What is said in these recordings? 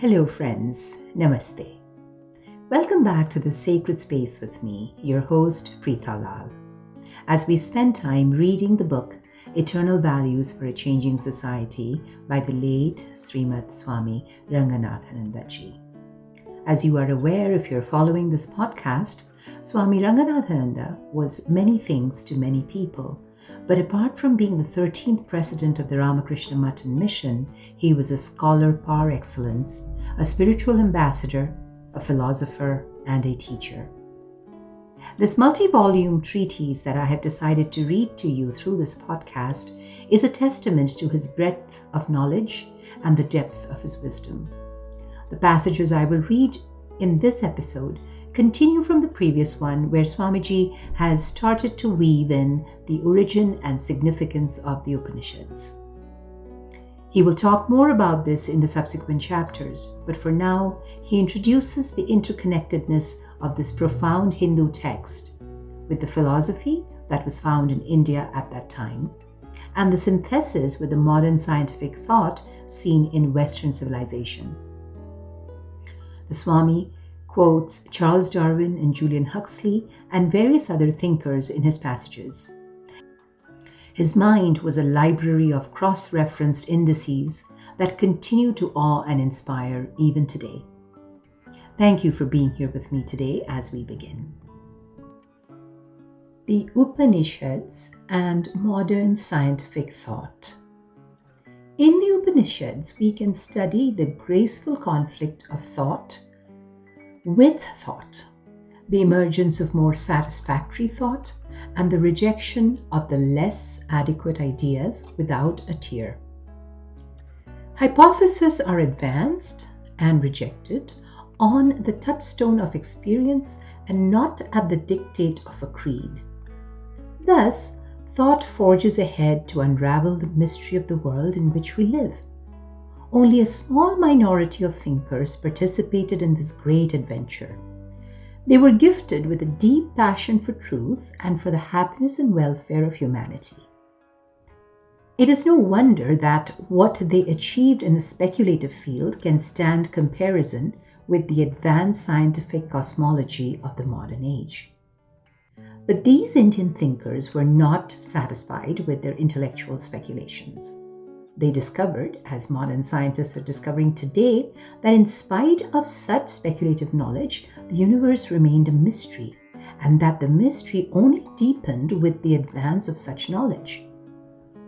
Hello friends, Namaste. Welcome back to the Sacred Space with me, your host Preetha Lal, as we spend time reading the book Eternal Values for a Changing Society by the late Srimad Swami Ranganathandanda. As you are aware if you're following this podcast, Swami Ranganathandanda was many things to many people, but apart from being the 13th president of the Ramakrishna Matan mission, he was a scholar par excellence, a spiritual ambassador, a philosopher, and a teacher. This multi-volume treatise that I have decided to read to you through this podcast is a testament to his breadth of knowledge and the depth of his wisdom. The passages I will read in this episode continue from the previous one, where Swamiji has started to weave in the origin and significance of the Upanishads. He will talk more about this in the subsequent chapters, but for now, he introduces the interconnectedness of this profound Hindu text with the philosophy that was found in India at that time, and the synthesis with the modern scientific thought seen in Western civilization. The Swami quotes Charles Darwin and Julian Huxley and various other thinkers in his passages. His mind was a library of cross-referenced indices that continue to awe and inspire even today. Thank you for being here with me today as we begin. The Upanishads and modern scientific thought. In the Upanishads, we can study the graceful conflict of thought with thought, the emergence of more satisfactory thought, and the rejection of the less adequate ideas without a tear. Hypotheses are advanced and rejected on the touchstone of experience and not at the dictate of a creed. Thus, thought forges ahead to unravel the mystery of the world in which we live. Only a small minority of thinkers participated in this great adventure. They were gifted with a deep passion for truth and for the happiness and welfare of humanity. It is no wonder that what they achieved in the speculative field can stand comparison with the advanced scientific cosmology of the modern age. But these Indian thinkers were not satisfied with their intellectual speculations. They discovered, as modern scientists are discovering today, that in spite of such speculative knowledge, the universe remained a mystery, and that the mystery only deepened with the advance of such knowledge.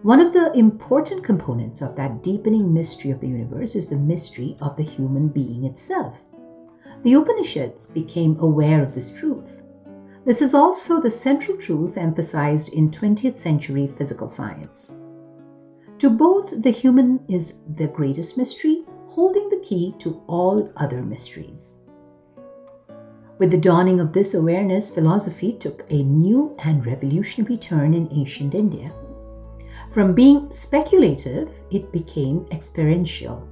One of the important components of that deepening mystery of the universe is the mystery of the human being itself. The Upanishads became aware of this truth. This is also the central truth emphasized in 20th century physical science. To both, the human is the greatest mystery, holding the key to all other mysteries. With the dawning of this awareness, philosophy took a new and revolutionary turn in ancient India. From being speculative, it became experiential.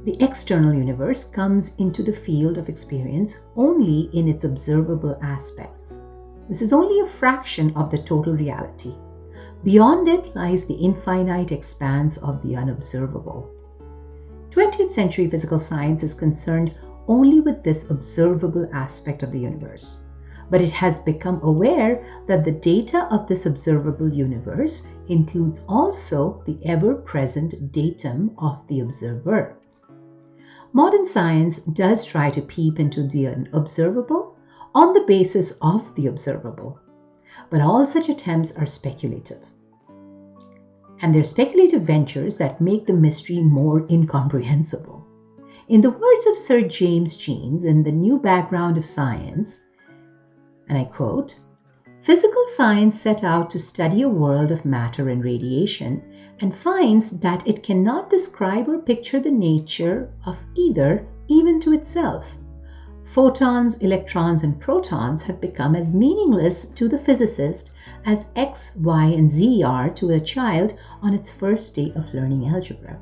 The external universe comes into the field of experience only in its observable aspects. This is only a fraction of the total reality. Beyond it lies the infinite expanse of the unobservable. 20th century physical science is concerned only with this observable aspect of the universe, but it has become aware that the data of this observable universe includes also the ever-present datum of the observer. Modern science does try to peep into the unobservable on the basis of the observable, but all such attempts are speculative. And they're speculative ventures that make the mystery more incomprehensible. In the words of Sir James Jeans in The New Background of Science, and I quote, "Physical science set out to study a world of matter and radiation and finds that it cannot describe or picture the nature of either, even to itself. Photons, electrons, and protons have become as meaningless to the physicist as X, Y, and Z are to a child on its first day of learning algebra.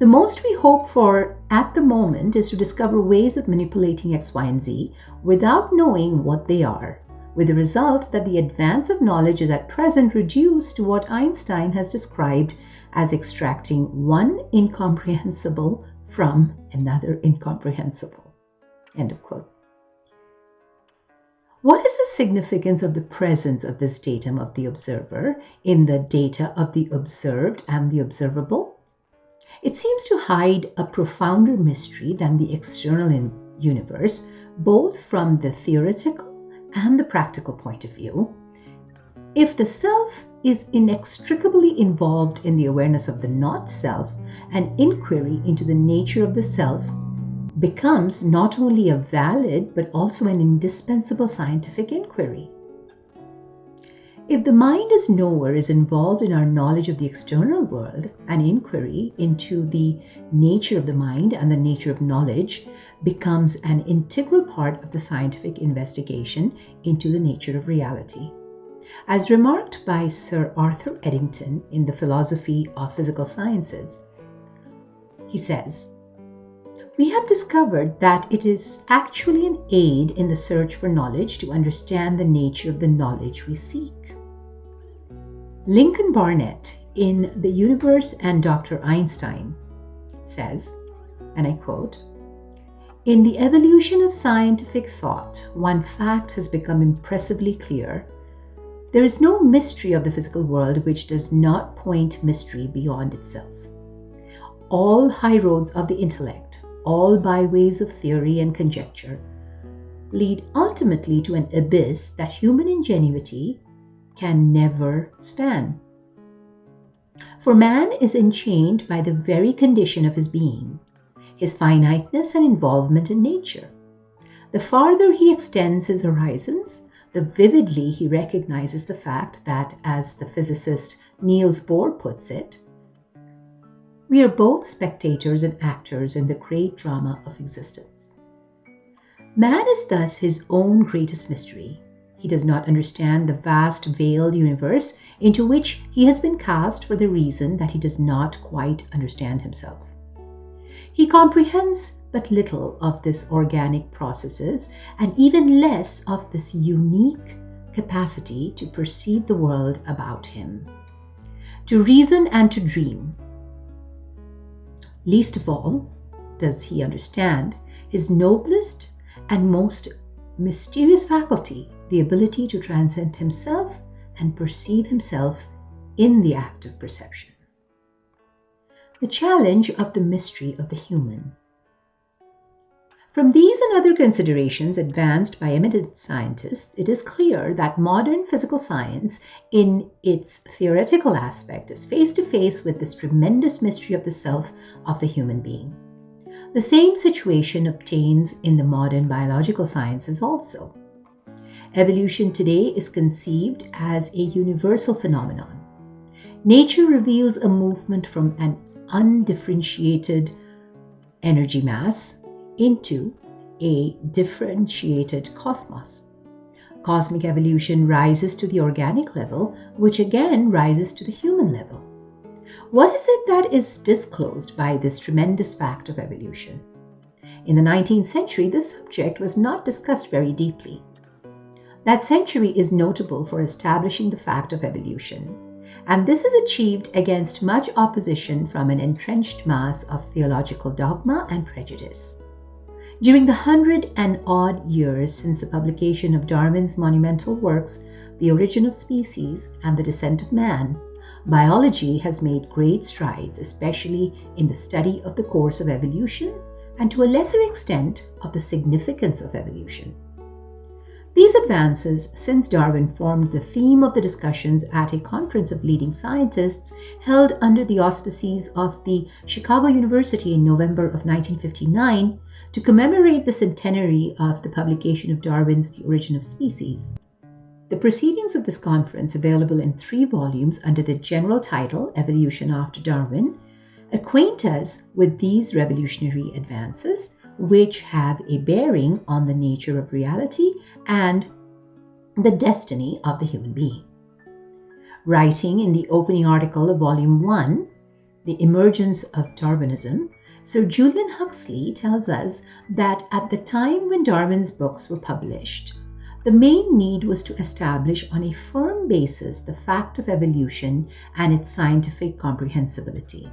The most we hope for at the moment is to discover ways of manipulating X, Y, and Z without knowing what they are, with the result that the advance of knowledge is at present reduced to what Einstein has described as extracting one incomprehensible from another incomprehensible. End of quote. What is the significance of the presence of this datum of the observer in the data of the observed and the observable? It seems to hide a profounder mystery than the external universe, both from the theoretical and the practical point of view. If the self is inextricably involved in the awareness of the not-self, an inquiry into the nature of the self becomes not only a valid but also an indispensable scientific inquiry. If the mind as knower is involved in our knowledge of the external world, an inquiry into the nature of the mind and the nature of knowledge becomes an integral part of the scientific investigation into the nature of reality. As remarked by Sir Arthur Eddington in The Philosophy of Physical Sciences, he says, "We have discovered that it is actually an aid in the search for knowledge to understand the nature of the knowledge we seek." Lincoln Barnett in The Universe and Dr. Einstein says, and I quote, "In the evolution of scientific thought, one fact has become impressively clear. There is no mystery of the physical world which does not point mystery beyond itself. All high roads of the intellect, all byways of theory and conjecture, lead ultimately to an abyss that human ingenuity can never span. For man is enchained by the very condition of his being, his finiteness and involvement in nature. The farther he extends his horizons, the vividly he recognizes the fact that, as the physicist Niels Bohr puts it, we are both spectators and actors in the great drama of existence. Man is thus his own greatest mystery. He does not understand the vast veiled universe into which he has been cast for the reason that he does not quite understand himself. He comprehends but little of these organic processes and even less of this unique capacity to perceive the world about him, to reason and to dream. Least of all does he understand his noblest and most mysterious faculty, the ability to transcend himself and perceive himself in the act of perception. The challenge of the mystery of the human. From these and other considerations advanced by eminent scientists, it is clear that modern physical science, in its theoretical aspect, is face to face with this tremendous mystery of the self of the human being. The same situation obtains in the modern biological sciences also. Evolution today is conceived as a universal phenomenon. Nature reveals a movement from an undifferentiated energy mass into a differentiated cosmos. Cosmic evolution rises to the organic level, which again rises to the human level. What is it that is disclosed by this tremendous fact of evolution? In the 19th century, this subject was not discussed very deeply. That century is notable for establishing the fact of evolution, and this is achieved against much opposition from an entrenched mass of theological dogma and prejudice. During the 100-and-odd years since the publication of Darwin's monumental works, The Origin of Species and The Descent of Man, biology has made great strides, especially in the study of the course of evolution and to a lesser extent of the significance of evolution. These advances since Darwin formed the theme of the discussions at a conference of leading scientists held under the auspices of the Chicago University in November of 1959 to commemorate the centenary of the publication of Darwin's The Origin of Species. The proceedings of this conference, available in 3 volumes under the general title Evolution After Darwin, acquaint us with these revolutionary advances, which have a bearing on the nature of reality and the destiny of the human being. Writing in the opening article of Volume 1, The Emergence of Darwinism, Sir Julian Huxley tells us that at the time when Darwin's books were published, The main need was to establish on a firm basis the fact of evolution and its scientific comprehensibility.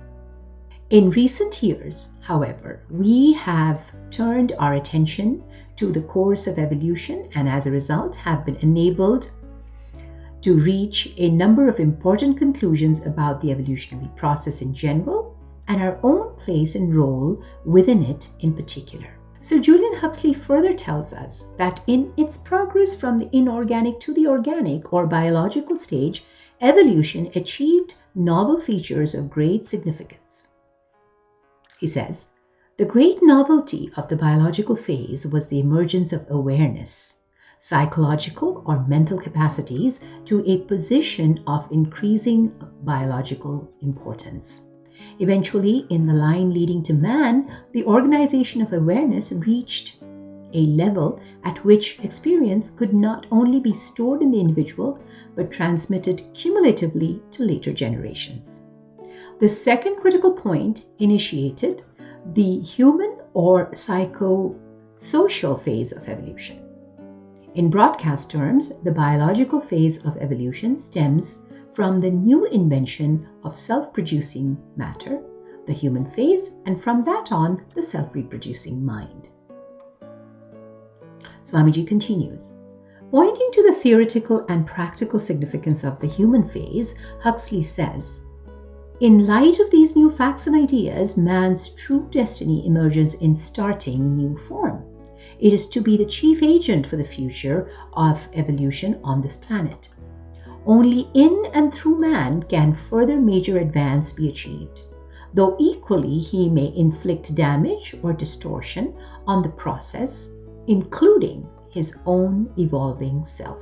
In recent years, however, we have turned our attention to the course of evolution and as a result have been enabled to reach a number of important conclusions about the evolutionary process in general and our own place and role within it in particular. So Julian Huxley further tells us that in its progress from the inorganic to the organic or biological stage, evolution achieved novel features of great significance. He says, the great novelty of the biological phase was the emergence of awareness, psychological or mental capacities to a position of increasing biological importance. Eventually, in the line leading to man, the organization of awareness reached a level at which experience could not only be stored in the individual, but transmitted cumulatively to later generations. The second critical point initiated the human or psychosocial phase of evolution. In broadcast terms, the biological phase of evolution stems from the new invention of self-producing matter, the human phase, and from that on, the self-reproducing mind. Swamiji continues, pointing to the theoretical and practical significance of the human phase, Huxley says, in light of these new facts and ideas, man's true destiny emerges in starting new form. It is to be the chief agent for the future of evolution on this planet. Only in and through man can further major advance be achieved, though equally he may inflict damage or distortion on the process, including his own evolving self.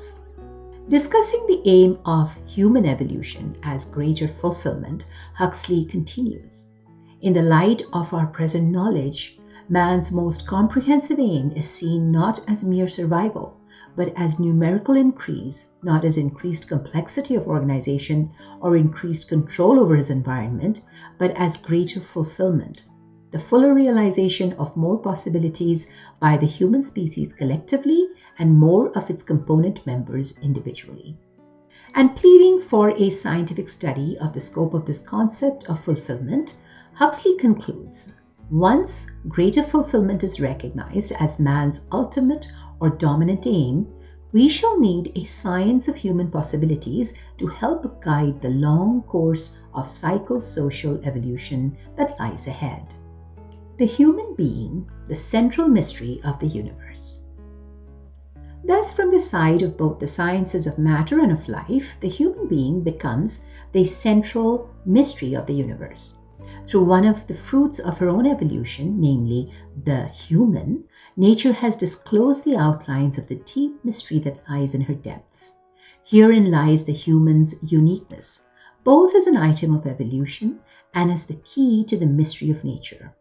Discussing the aim of human evolution as greater fulfillment, Huxley continues, in the light of our present knowledge, man's most comprehensive aim is seen not as mere survival, but as numerical increase, not as increased complexity of organization or increased control over his environment, but as greater fulfillment, the fuller realization of more possibilities by the human species collectively and more of its component members individually. And pleading for a scientific study of the scope of this concept of fulfillment, Huxley concludes, once greater fulfillment is recognized as man's ultimate or dominant aim, we shall need a science of human possibilities to help guide the long course of psychosocial evolution that lies ahead. The human being, the central mystery of the universe. Thus, from the side of both the sciences of matter and of life, the human being becomes the central mystery of the universe. Through one of the fruits of her own evolution, namely the human, nature has disclosed the outlines of the deep mystery that lies in her depths. Herein lies the human's uniqueness, both as an item of evolution and as the key to the mystery of nature.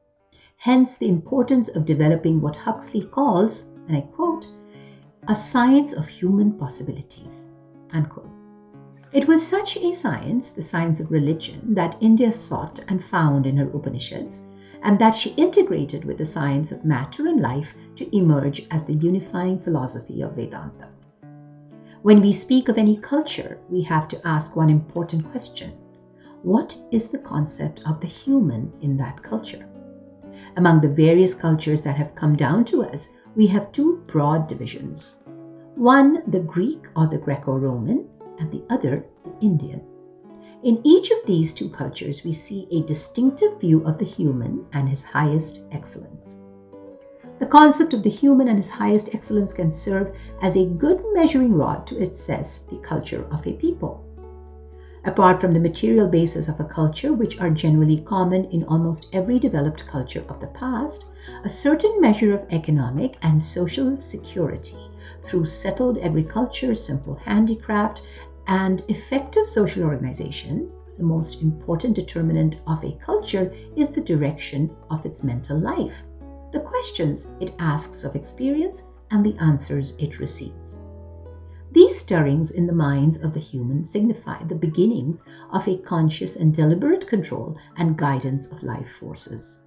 Hence the importance of developing what Huxley calls, and I quote, a science of human possibilities, unquote. It was such a science, the science of religion, that India sought and found in her Upanishads, and that she integrated with the science of matter and life to emerge as the unifying philosophy of Vedanta. When we speak of any culture, we have to ask one important question. What is the concept of the human in that culture? Among the various cultures that have come down to us, we have two broad divisions. One, the Greek or the Greco-Roman, and the other, the Indian. In each of these two cultures, we see a distinctive view of the human and his highest excellence. The concept of the human and his highest excellence can serve as a good measuring rod to assess the culture of a people. Apart from the material basis of a culture, which are generally common in almost every developed culture of the past, a certain measure of economic and social security through settled agriculture, simple handicraft, and effective social organization, the most important determinant of a culture is the direction of its mental life, the questions it asks of experience, and the answers it receives. These stirrings in the minds of the human signify the beginnings of a conscious and deliberate control and guidance of life forces.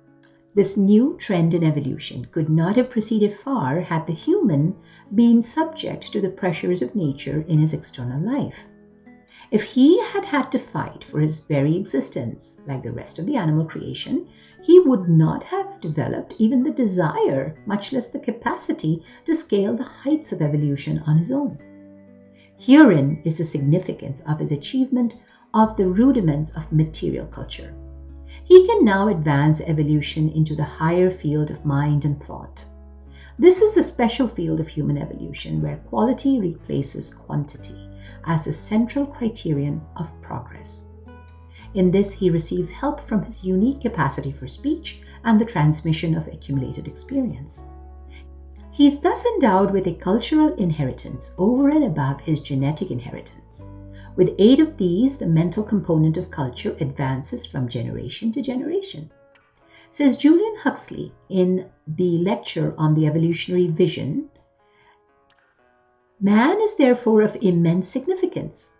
This new trend in evolution could not have proceeded far had the human been subject to the pressures of nature in his external life. If he had had to fight for his very existence, like the rest of the animal creation, he would not have developed even the desire, much less the capacity, to scale the heights of evolution on his own. Herein is the significance of his achievement of the rudiments of material culture. He can now advance evolution into the higher field of mind and thought. This is the special field of human evolution where quality replaces quantity as the central criterion of progress. In this, he receives help from his unique capacity for speech and the transmission of accumulated experience. He is thus endowed with a cultural inheritance over and above his genetic inheritance. With aid of these, the mental component of culture advances from generation to generation. Says Julian Huxley in the lecture on the evolutionary vision, man is therefore of immense significance.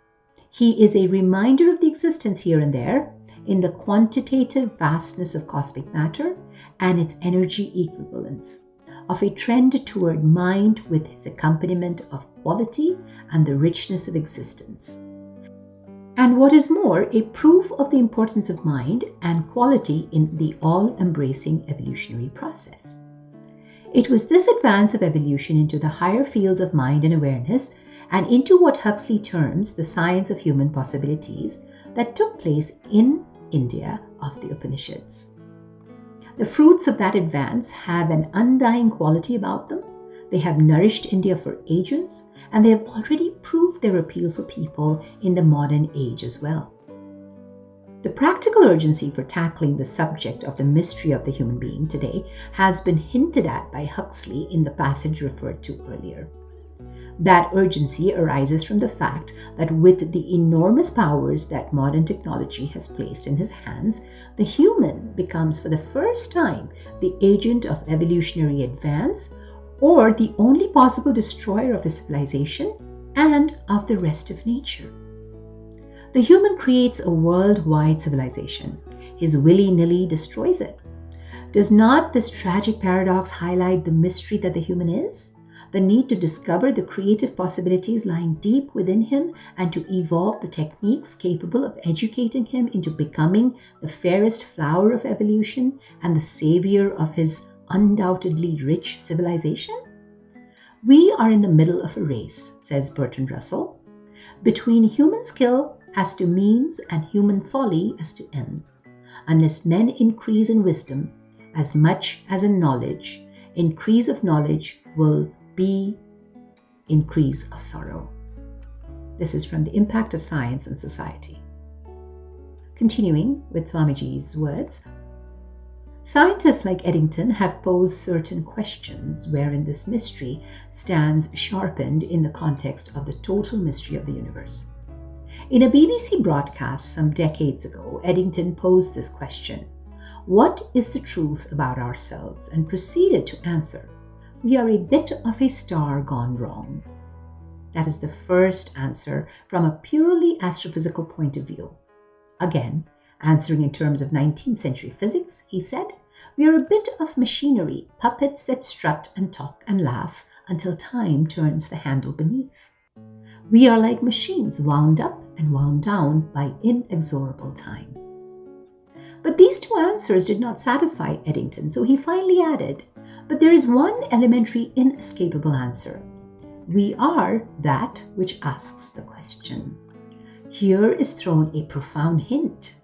He is a reminder of the existence here and there in the quantitative vastness of cosmic matter and its energy equivalence, of a trend toward mind with its accompaniment of quality and the richness of existence. And what is more, a proof of the importance of mind and quality in the all-embracing evolutionary process. It was this advance of evolution into the higher fields of mind and awareness and into what Huxley terms the science of human possibilities that took place in India of the Upanishads. The fruits of that advance have an undying quality about them. They have nourished India for ages, and they have already proved their appeal for people in the modern age as well. The practical urgency for tackling the subject of the mystery of the human being today has been hinted at by Huxley in the passage referred to earlier. That urgency arises from the fact that with the enormous powers that modern technology has placed in his hands, the human becomes for the first time the agent of evolutionary advance or the only possible destroyer of his civilization and of the rest of nature. The human creates a worldwide civilization. His willy-nilly destroys it. Does not this tragic paradox highlight the mystery that the human is? The need to discover the creative possibilities lying deep within him and to evolve the techniques capable of educating him into becoming the fairest flower of evolution and the savior of his undoubtedly rich civilization? We are in the middle of a race, says Bertrand Russell, between human skill as to means and human folly as to ends. Unless men increase in wisdom as much as in knowledge, increase of knowledge will be increase of sorrow. This is from The Impact of Science on Society. Continuing with Swamiji's words, scientists like Eddington have posed certain questions wherein this mystery stands sharpened in the context of the total mystery of the universe. In a BBC broadcast some decades ago, Eddington posed this question: what is the truth about ourselves? And proceeded to answer, we are a bit of a star gone wrong. That is the first answer from a purely astrophysical point of view. Again, answering in terms of 19th century physics, he said, we are a bit of machinery, puppets that strut and talk and laugh until time turns the handle beneath. We are like machines wound up and wound down by inexorable time. But these two answers did not satisfy Eddington, so he finally added, but there is one elementary inescapable answer. We are that which asks the question. Here is thrown a profound hint.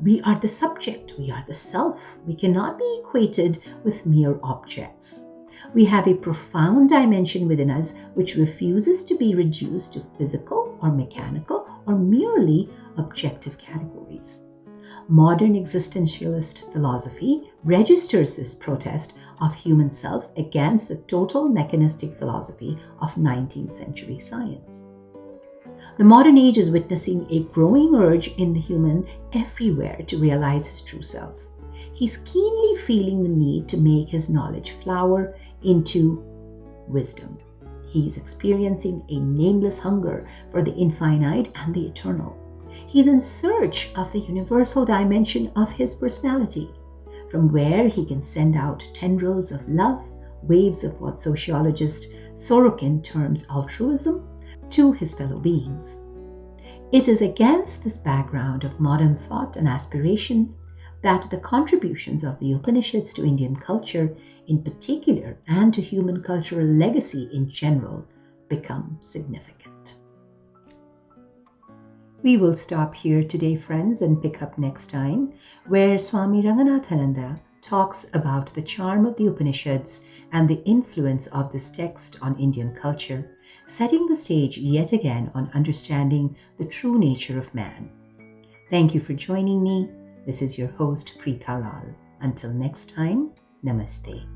We are the subject, we are the self. We cannot be equated with mere objects. We have a profound dimension within us which refuses to be reduced to physical or mechanical or merely objective categories. Modern existentialist philosophy registers this protest of human self against the total mechanistic philosophy of 19th century science. The modern age is witnessing a growing urge in the human everywhere to realize his true self. He's keenly feeling the need to make his knowledge flower into wisdom. He's experiencing a nameless hunger for the infinite and the eternal. He's in search of the universal dimension of his personality. from where he can send out tendrils of love, waves of what sociologist Sorokin terms altruism, to his fellow beings. It is against this background of modern thought and aspirations that the contributions of the Upanishads to Indian culture in particular and to human cultural legacy in general become significant. We will stop here today, friends, and pick up next time, where Swami Ranganathandanda talks about the charm of the Upanishads and the influence of this text on Indian culture, setting the stage yet again on understanding the true nature of man. Thank you for joining me. This is your host, Preetha Lal. Until next time, Namaste.